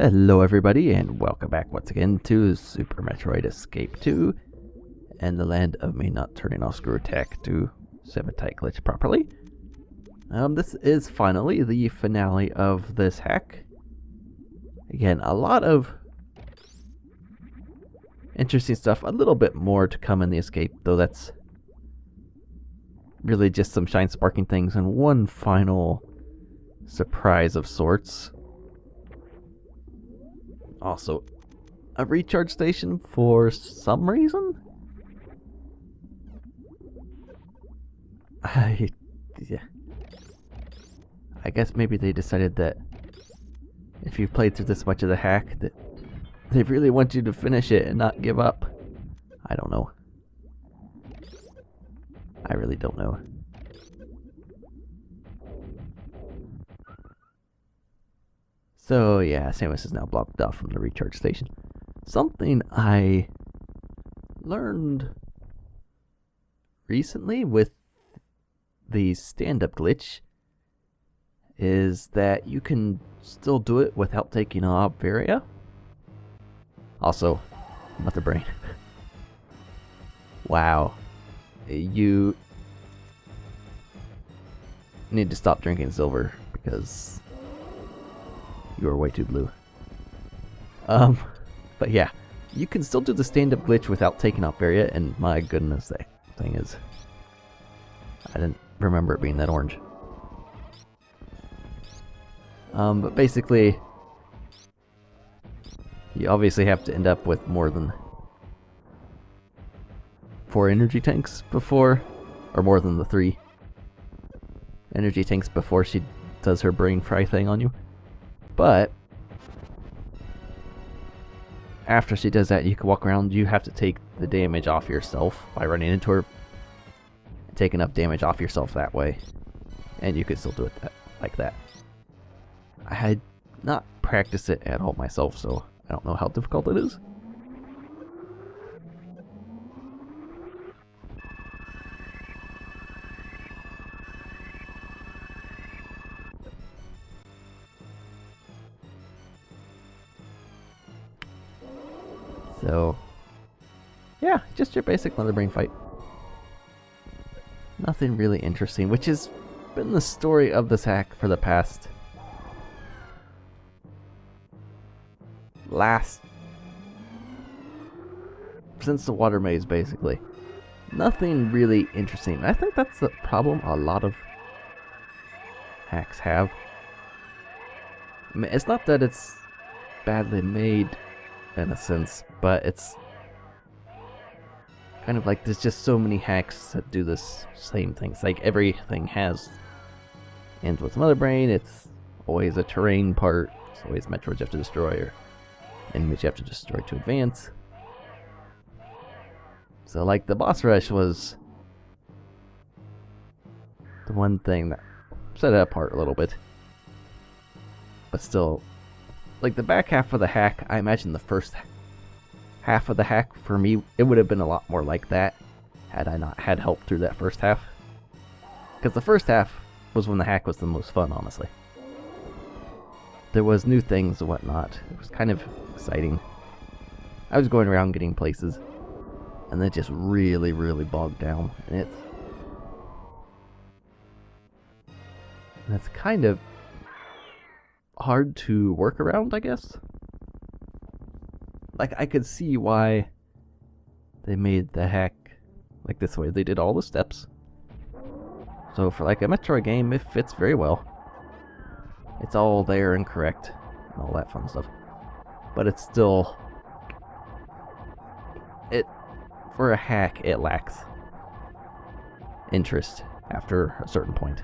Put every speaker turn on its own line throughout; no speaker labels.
Hello everybody and welcome back once again to Super Metroid Escape 2 and the land of me not turning off screw attack to Sabotage glitch properly. This is finally the finale of this hack. Again, a lot of interesting stuff, a little bit more to come in the escape, though that's really just some shine sparking things and one final surprise of sorts. Also, a recharge station for some reason? I guess maybe they decided that if you played through this much of the hack, that they really want you to finish it and not give up. I don't know. I really don't know. So yeah, Samus is now blocked off from the recharge station. Something I learned recently with the stand-up glitch is that you can still do it without taking an op area. Also, Mother Brain. Wow. You need to stop drinking silver because you are way too blue. But yeah, you can still do the stand-up glitch without taking off area, and my goodness, that thing is... I didn't remember it being that orange. But basically, you obviously have to end up with more than 4 energy tanks before, or more than the 3 energy tanks before she does her brain fry thing on you. But after she does that, you can walk around. You have to take the damage off yourself by running into her. Take enough damage off yourself that way, and you could still do it like that. I had not practiced it at all myself, so I don't know how difficult it is. So, yeah, just your basic Mother Brain fight. Nothing really interesting, which has been the story of this hack for the past... since the water maze, basically. Nothing really interesting. I think that's the problem a lot of hacks have. I mean, it's not that it's badly made, in a sense, but it's kind of like there's just so many hacks that do this same thing. It's like everything ends with Mother Brain. It's always a terrain part. It's always Metroids you have to destroy or enemies you have to destroy to advance. So like the boss rush was the one thing that set it apart a little bit. But still, like the back half of the hack, I imagine the first half of the hack, for me, it would have been a lot more like that had I not had help through that first half. Because the first half was when the hack was the most fun, honestly. There was new things and whatnot. It was kind of exciting. I was going around getting places, and then just really, really bogged down. And it's kind of hard to work around, I guess. Like, I could see why they made the hack like this way. They did all the steps. So for like a Metroid game, it fits very well. It's all there and correct and all that fun stuff. But it's still... for a hack, it lacks interest after a certain point.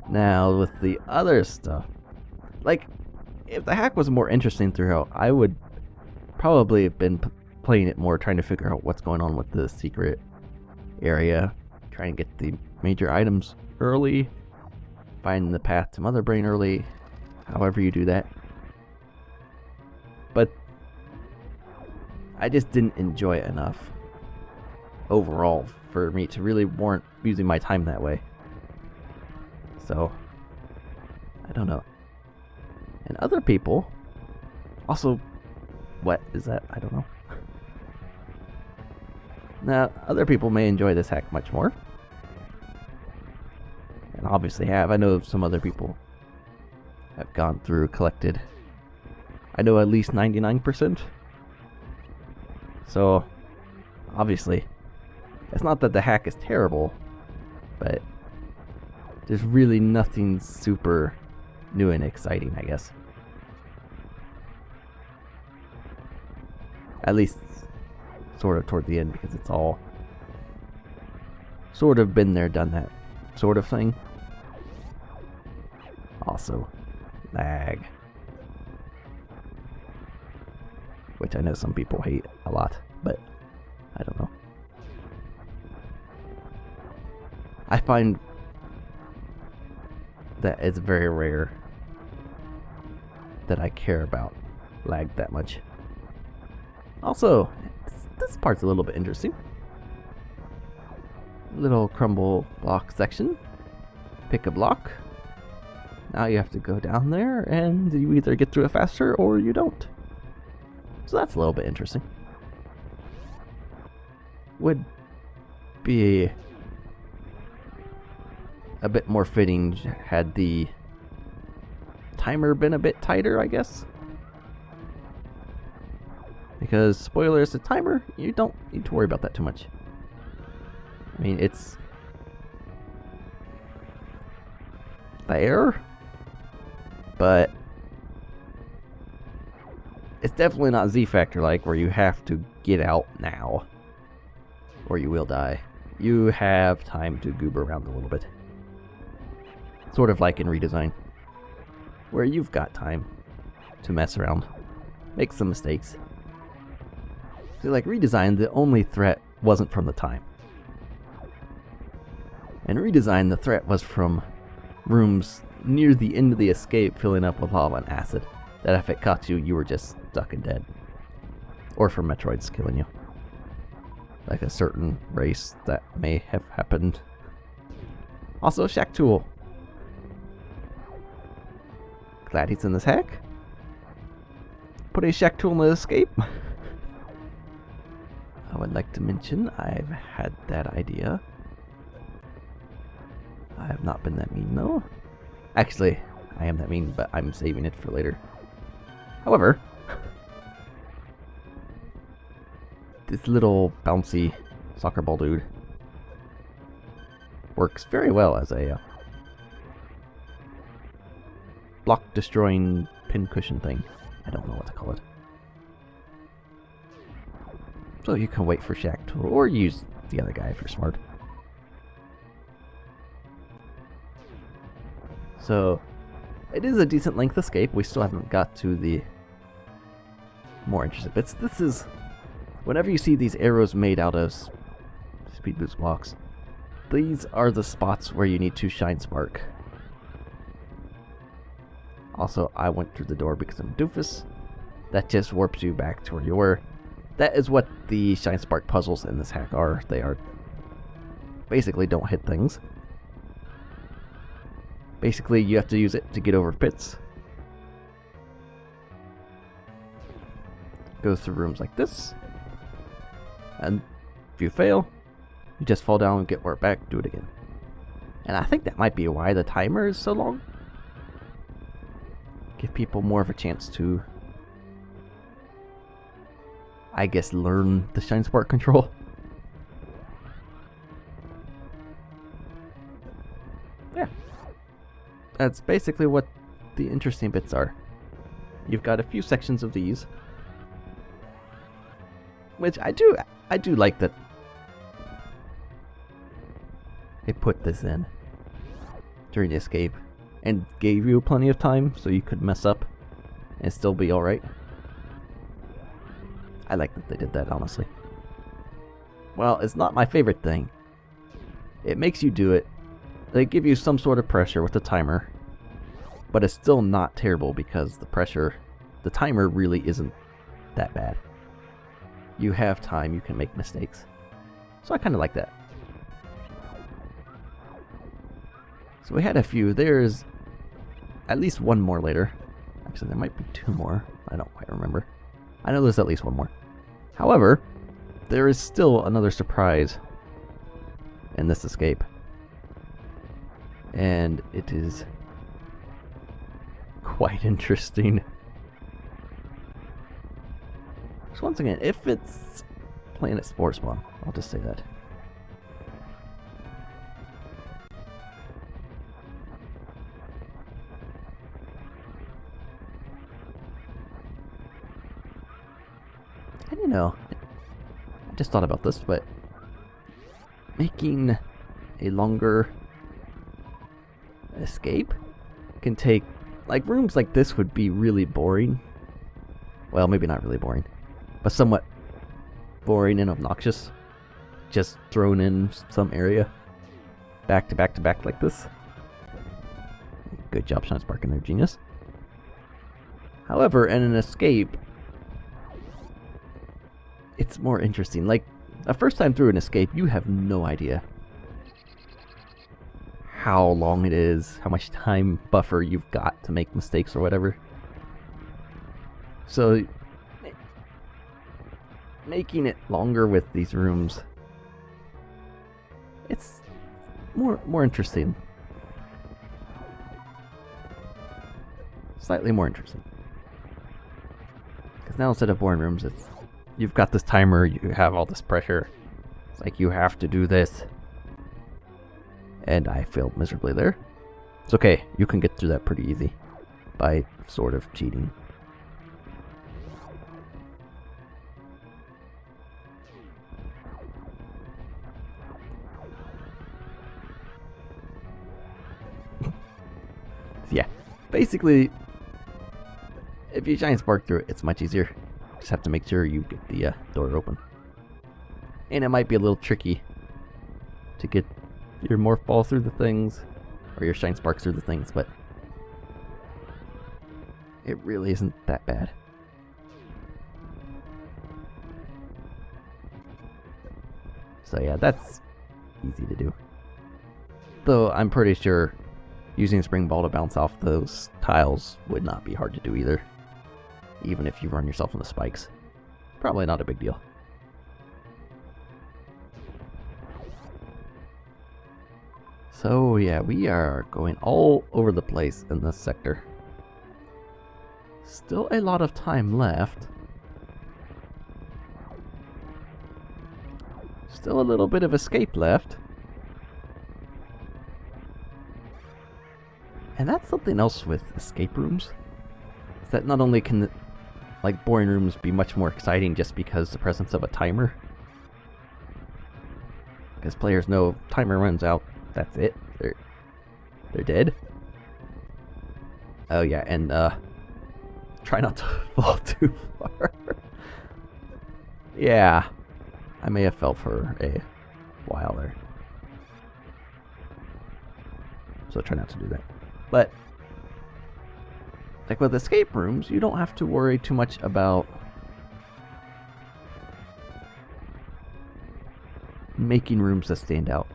Now, with the other stuff, like, if the hack was more interesting throughout, I would probably have been playing it more, trying to figure out what's going on with the secret area, trying to get the major items early, finding the path to Mother Brain early, however you do that. But I just didn't enjoy it enough overall for me to really warrant using my time that way. So I don't know. And other people also, what is that? I don't know. Now, other people may enjoy this hack much more. And obviously have. I know some other people have gone through, collected, I know at least 99%. So, obviously, it's not that the hack is terrible, but there's really nothing super new and exciting, I guess. At least, sort of toward the end, because it's all sort of been there, done that sort of thing. Also, lag. Which I know some people hate a lot, but I don't know. I find that it's very rare that I care about lag that much. Also, this part's a little bit interesting. Little crumble block section. Pick a block. Now you have to go down there and you either get through it faster or you don't. So that's a little bit interesting. Would be a bit more fitting had the timer been a bit tighter, I guess. Because, spoilers, the timer, you don't need to worry about that too much. I mean, it's there, but it's definitely not Z-Factor like, where you have to get out now or you will die. You have time to goober around a little bit. Sort of like in Redesign, where you've got time to mess around, make some mistakes. See, like Redesign, the only threat wasn't from the time. In Redesign, the threat was from rooms near the end of the escape filling up with lava and acid, that if it caught you, you were just stuck and dead. Or from Metroids killing you. Like a certain race that may have happened. Also, Shack Tool. Glad he's in this hack. Put a Shack Tool in the escape. I would like to mention I've had that idea. I have not been that mean though. Actually, I am that mean, but I'm saving it for later. However, this little bouncy soccer ball dude works very well as a block destroying pincushion thing. I don't know what to call it. So you can wait for Shack Tool or use the other guy if you're smart. So it is a decent length escape. We still haven't got to the more interesting bits. This is whenever you see these arrows made out of speed boost blocks, these are the spots where you need to shine spark. Also, I went through the door because I'm a doofus. That just warps you back to where you were. That is what the shine spark puzzles in this hack are. They are basically don't hit things. Basically, you have to use it to get over pits. Go through rooms like this. And if you fail, you just fall down and get warped back, do it again. And I think that might be why the timer is so long. Give people more of a chance to, I guess, learn the shine spark control. Yeah. That's basically what the interesting bits are. You've got a few sections of these, which I do like that they put this in during the escape and gave you plenty of time so you could mess up and still be alright. I like that they did that, honestly. Well, it's not my favorite thing. It makes you do it. They give you some sort of pressure with the timer, but it's still not terrible because the timer really isn't that bad. You have time, you can make mistakes. So I kind of like that. So we had a few. There's at least one more later. Actually, there might be two more. I don't quite remember. I know there's at least one more. However, there is still another surprise in this escape. And it is quite interesting. So once again, if it's Planet Spore Spawn, I'll just say that. And you know, I just thought about this, but making a longer escape can take, like, rooms like this would be really boring. Well, maybe not really boring, but somewhat boring and obnoxious. Just thrown in some area back to back to back like this. Good job, Shine Spark and their genius. However, in an escape, it's more interesting. Like, the first time through an escape, you have no idea how long it is, how much time buffer you've got to make mistakes or whatever. So, making it longer with these rooms, it's more interesting. Slightly more interesting. Because now instead of boring rooms, it's you've got this timer, you have all this pressure. It's like you have to do this. And I failed miserably there. It's okay, you can get through that pretty easy by sort of cheating. Yeah, basically, if you Shine Spark through it, it's much easier. Just have to make sure you get the door open. And it might be a little tricky to get your Morph Ball through the things, or your Shine Spark through the things, but it really isn't that bad. So yeah, that's easy to do. Though I'm pretty sure using Spring Ball to bounce off those tiles would not be hard to do either. Even if you run yourself into spikes. Probably not a big deal. So yeah, we are going all over the place in this sector. Still a lot of time left. Still a little bit of escape left. And that's something else with escape rooms. Is that not only can, like, boring rooms be much more exciting just because the presence of a timer. Because players know if timer runs out, that's it. They're dead. Oh yeah, and try not to fall too far. Yeah, I may have fell for a while there. So try not to do that. But like with escape rooms, you don't have to worry too much about making rooms that stand out.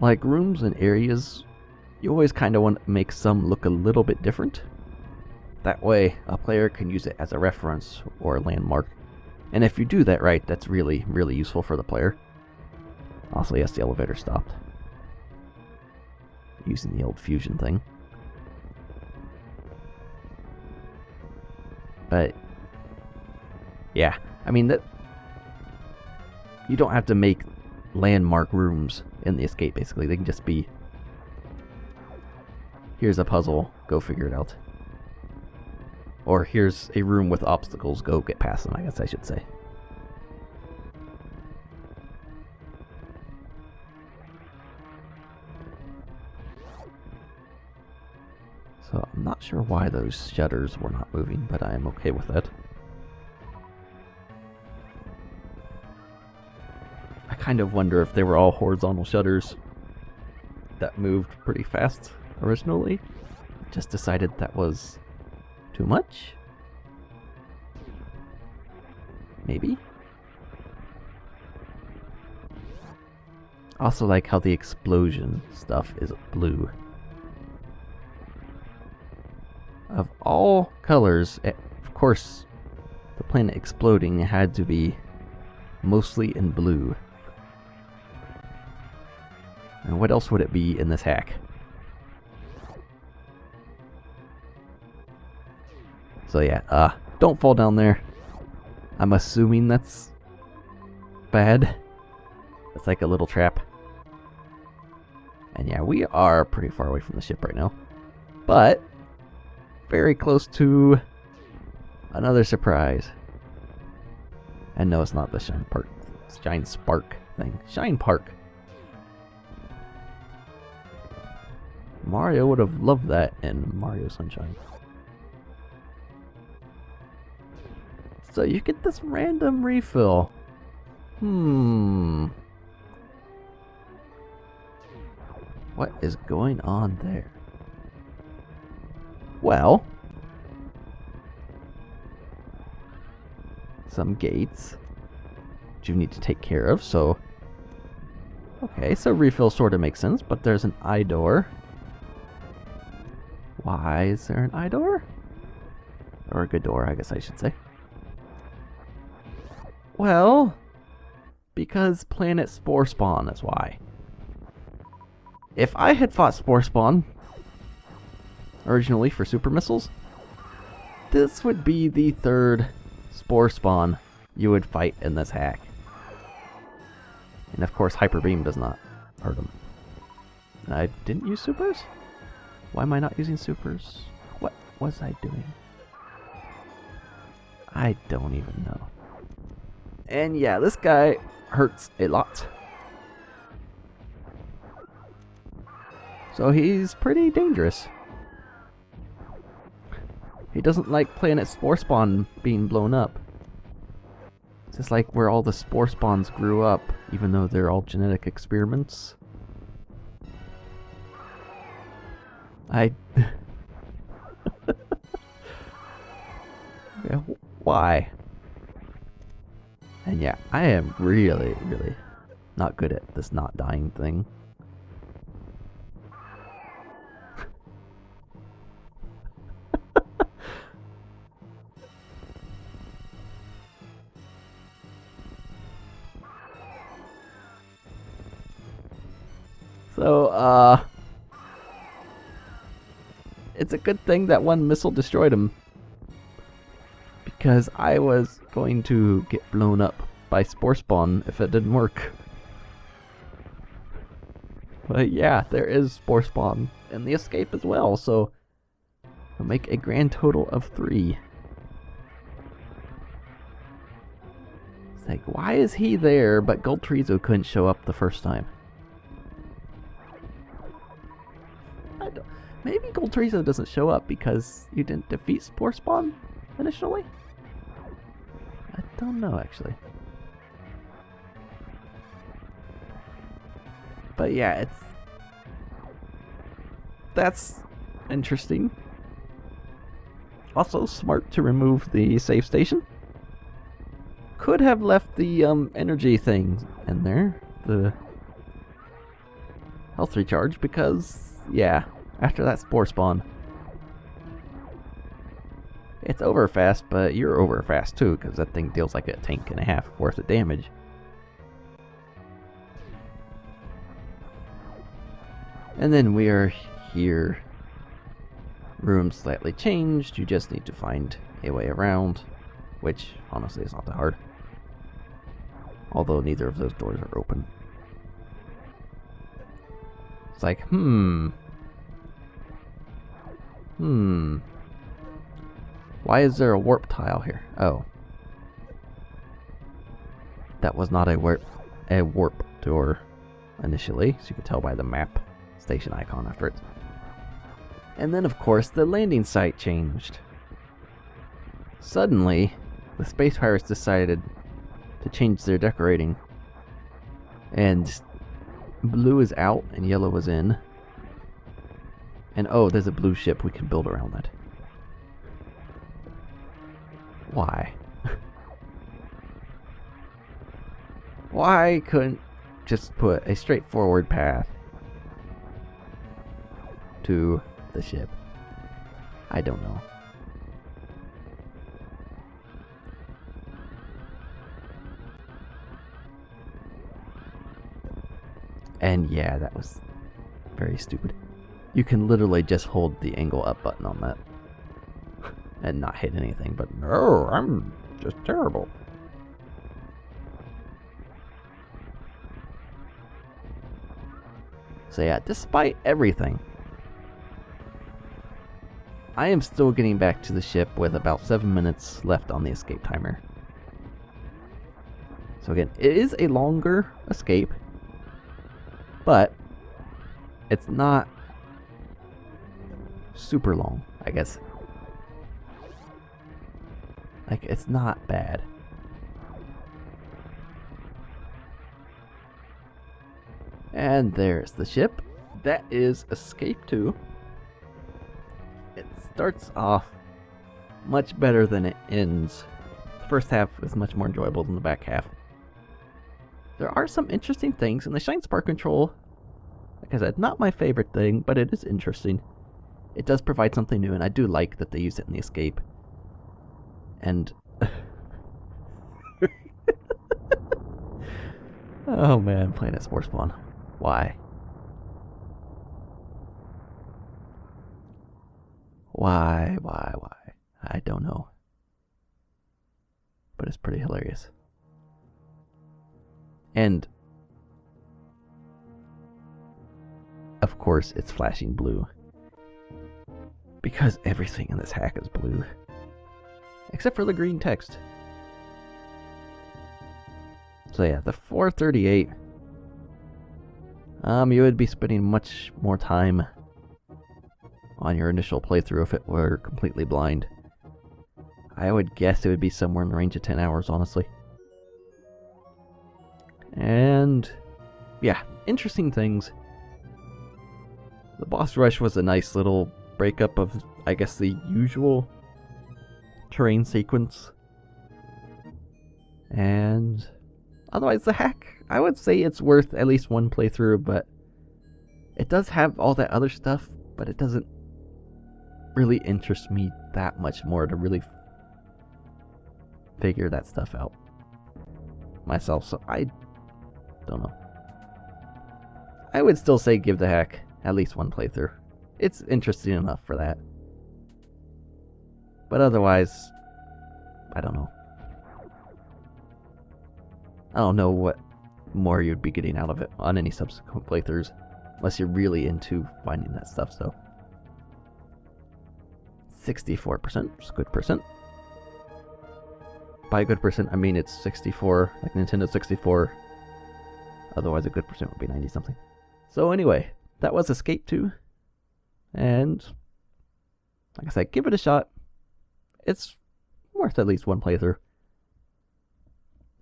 Like rooms and areas, you always kind of want to make some look a little bit different. That way, a player can use it as a reference or a landmark. And if you do that right, that's really, really useful for the player. Also, yes, the elevator stopped. Using the old fusion thing. But yeah, I mean that you don't have to make landmark rooms in the escape. Basically, they can just be, here's a puzzle, go figure it out. Or here's a room with obstacles, go get past them, I guess I should say. So I'm not sure why those shutters were not moving, but I am okay with that. I kind of wonder if they were all horizontal shutters that moved pretty fast originally. Just decided that was too much? Maybe? Also like how the explosion stuff is blue. Of all colors, of course, the planet exploding had to be mostly in blue. And what else would it be in this hack? So yeah, don't fall down there. I'm assuming that's bad. It's like a little trap. And yeah, we are pretty far away from the ship right now. But very close to another surprise. And no, it's not the Shine Spark thing. Shine Park. Mario would have loved that in Mario Sunshine. So you get this random refill. What is going on there? Well, some gates which you need to take care of, so okay, so refill sort of makes sense, but there's an eye door. Why is there an eye door? Or a good door, I guess I should say. Well, because Planet Spore Spawn is why. If I had fought Spore Spawn originally for super missiles, this would be the third Spore Spawn you would fight in this hack. And of course, Hyper Beam does not hurt him. And I didn't use supers? Why am I not using supers? What was I doing? I don't even know. And yeah, this guy hurts a lot. So he's pretty dangerous. He doesn't like Planet Spore Spawn being blown up. It's just like where all the Spore Spawns grew up, even though they're all genetic experiments. Yeah, why? And yeah, I am really, really not good at this not dying thing. So, it's a good thing that one missile destroyed him, because I was going to get blown up by Spore Spawn if it didn't work. But yeah, there is Spore Spawn in the escape as well, so we'll make a grand total of 3. It's like, why is he there, but Gold Treezo couldn't show up the first time? Maybe Gold Treezo doesn't show up because you didn't defeat Spore Spawn initially? I don't know, actually. But yeah, that's interesting. Also smart to remove the save station. Could have left the energy thing in there, the health recharge, because yeah, after that Spore Spawn, it's over fast, but you're over fast too, because that thing deals like a tank and a half worth of damage. And then we are here. Room slightly changed. You just need to find a way around, which honestly is not that hard. Although neither of those doors are open. It's like, why is there a warp tile here? Oh. That was not a warp door initially, so you can tell by the map station icon after it. And then of course the landing site changed. Suddenly, the Space Pirates decided to change their decorating. And blue is out and yellow is in. And oh, there's a blue ship we can build around that. Why? Why couldn't just put a straightforward path to the ship? I don't know. And yeah, that was very stupid. You can literally just hold the angle up button on that and not hit anything, but no, I'm just terrible. So yeah, despite everything, I am still getting back to the ship with about 7 minutes left on the escape timer. So again, it is a longer escape, but it's not super long, I guess. Like, it's not bad. And there's the ship. That is Escape 2. It starts off much better than it ends. The first half is much more enjoyable than the back half. There are some interesting things, and the Shine Spark control, like I said, not my favorite thing, but it is interesting. It does provide something new, and I do like that they use it in the escape. And oh man, playing at Spore Spawn. Why? Why? I don't know. But it's pretty hilarious. And of course it's flashing blue. Because everything in this hack is blue. Except for the green text. So yeah, the 438. You would be spending much more time on your initial playthrough if it were completely blind. I would guess it would be somewhere in the range of 10 hours, honestly. And yeah, interesting things. The boss rush was a nice little breakup of, I guess, the usual terrain sequence. And otherwise, the hack, I would say it's worth at least one playthrough, but it does have all that other stuff, but it doesn't really interest me that much more to really figure that stuff out myself, so I don't know. I would still say give the hack at least one playthrough. It's interesting enough for that. But otherwise, I don't know. I don't know what more you'd be getting out of it on any subsequent playthroughs, unless you're really into finding that stuff, so. 64% is a good percent. By a good percent, I mean it's 64, like Nintendo 64. Otherwise, a good percent would be 90 something. So anyway, that was Escape 2. And, like I said, give it a shot. It's worth at least one playthrough.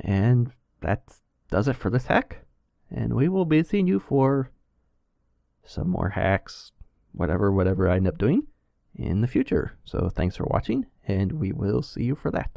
And that does it for this hack. And we will be seeing you for some more hacks, whatever I end up doing in the future. So thanks for watching, and we will see you for that.